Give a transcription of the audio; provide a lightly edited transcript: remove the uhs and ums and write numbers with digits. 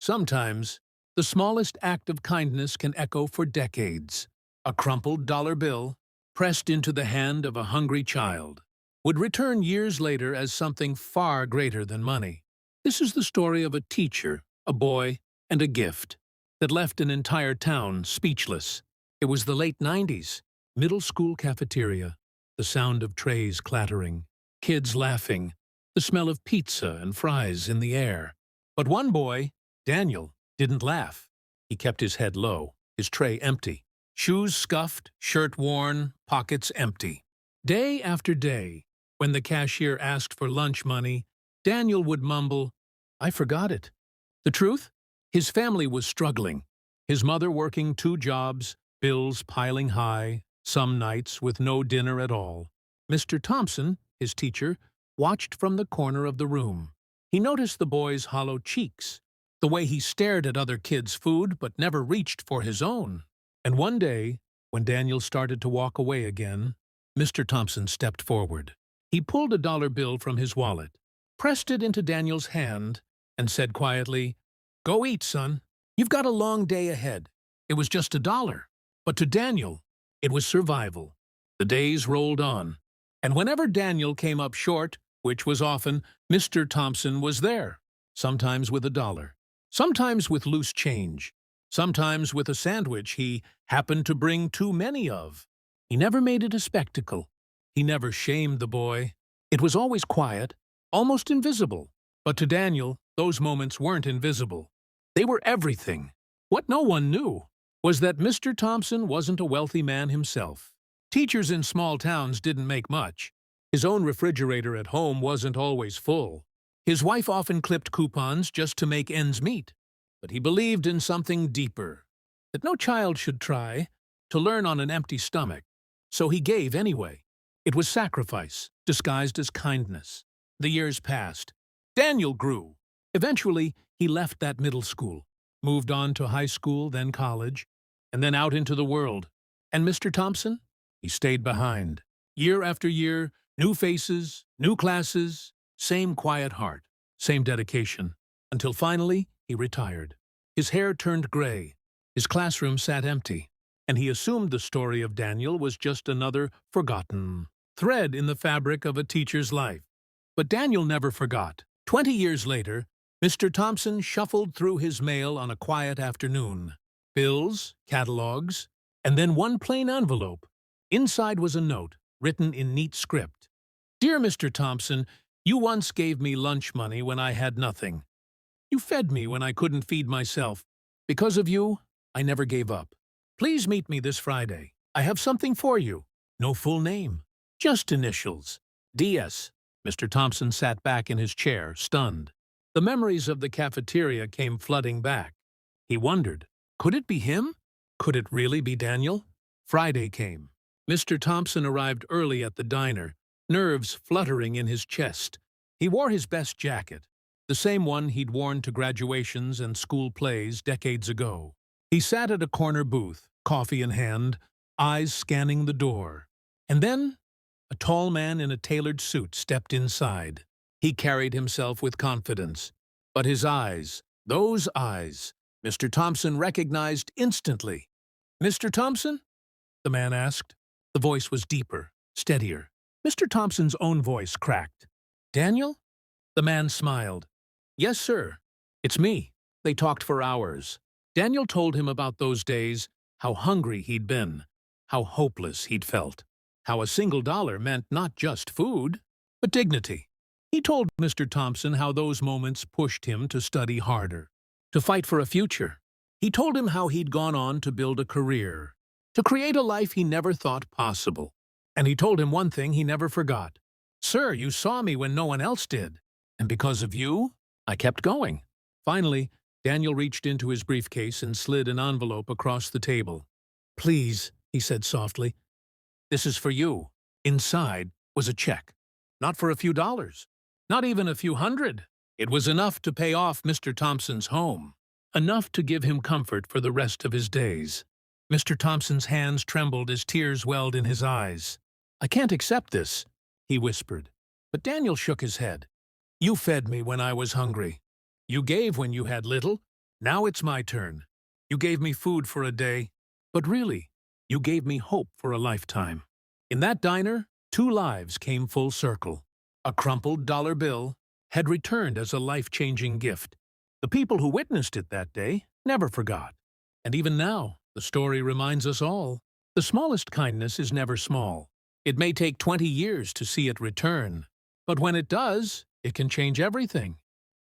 Sometimes, the smallest act of kindness can echo for decades. A crumpled dollar bill, pressed into the hand of a hungry child, would return years later as something far greater than money. This is the story of a teacher, a boy, and a gift that left an entire town speechless. It was the late 90s, middle school cafeteria, the sound of trays clattering, kids laughing, the smell of pizza and fries in the air. But one boy, Daniel, didn't laugh. He kept his head low, his tray empty, shoes scuffed, shirt worn, pockets empty. Day after day, when the cashier asked for lunch money, Daniel would mumble, "I forgot it." The truth? His family was struggling. His mother working 2 jobs, bills piling high, some nights with no dinner at all. Mr. Thompson, his teacher, watched from the corner of the room. He noticed the boy's hollow cheeks, the way he stared at other kids' food but never reached for his own. And one day, when Daniel started to walk away again, Mr. Thompson stepped forward. He pulled a dollar bill from his wallet, pressed it into Daniel's hand, and said quietly, "Go eat, son. You've got a long day ahead." It was just $1, but to Daniel, it was survival. The days rolled on, and whenever Daniel came up short, which was often, Mr. Thompson was there, sometimes with $1, sometimes with loose change, sometimes with a sandwich he happened to bring too many of. He never made it a spectacle. He never shamed the boy. It was always quiet, almost invisible. But to Daniel, those moments weren't invisible. They were everything. What no one knew was that Mr. Thompson wasn't a wealthy man himself. Teachers in small towns didn't make much. His own refrigerator at home wasn't always full. His wife often clipped coupons just to make ends meet. But he believed in something deeper, that no child should try to learn on an empty stomach. So he gave anyway. It was sacrifice, disguised as kindness. The years passed. Daniel grew. Eventually, he left that middle school, moved on to high school, then college, and then out into the world. And Mr. Thompson? He stayed behind. Year after year, new faces, new classes, same quiet heart, same dedication, until finally he retired. His hair turned gray, his classroom sat empty, and he assumed the story of Daniel was just another forgotten thread in the fabric of a teacher's life. But Daniel never forgot. 20 years later, Mr. Thompson shuffled through his mail on a quiet afternoon. Bills, catalogs, and then one plain envelope. Inside was a note, written in neat script. "Dear Mr. Thompson, you once gave me lunch money when I had nothing. You fed me when I couldn't feed myself. Because of you, I never gave up. Please meet me this Friday. I have something for you." No full name, just initials. DS. Mr. Thompson sat back in his chair, stunned. The memories of the cafeteria came flooding back. He wondered, could it be him? Could it really be Daniel? Friday came. Mr. Thompson arrived early at the diner, nerves fluttering in his chest. He wore his best jacket, the same one he'd worn to graduations and school plays decades ago. He sat at a corner booth, coffee in hand, eyes scanning the door. And then, a tall man in a tailored suit stepped inside. He carried himself with confidence. But his eyes, those eyes, Mr. Thompson recognized instantly. "Mr. Thompson?" the man asked. The voice was deeper, steadier. Mr. Thompson's own voice cracked. "Daniel?" The man smiled. "Yes, sir. It's me." They talked for hours. Daniel told him about those days, how hungry he'd been, how hopeless he'd felt, how a single dollar meant not just food, but dignity. He told Mr. Thompson how those moments pushed him to study harder, to fight for a future. He told him how he'd gone on to build a career, to create a life he never thought possible. And he told him one thing he never forgot. "Sir, you saw me when no one else did. And because of you, I kept going." Finally, Daniel reached into his briefcase and slid an envelope across the table. "Please," he said softly, "this is for you." Inside was a check. Not for a few dollars. Not even a few hundred. It was enough to pay off Mr. Thompson's home. Enough to give him comfort for the rest of his days. Mr. Thompson's hands trembled as tears welled in his eyes. "I can't accept this," he whispered. But Daniel shook his head. "You fed me when I was hungry. You gave when you had little. Now it's my turn. You gave me food for a day, but really, you gave me hope for a lifetime. In that diner, two lives came full circle. A crumpled dollar bill had returned as a life-changing gift. The people who witnessed it that day never forgot. And even now, the story reminds us all, the smallest kindness is never small. It may take 20 years to see it return, but when it does, it can change everything.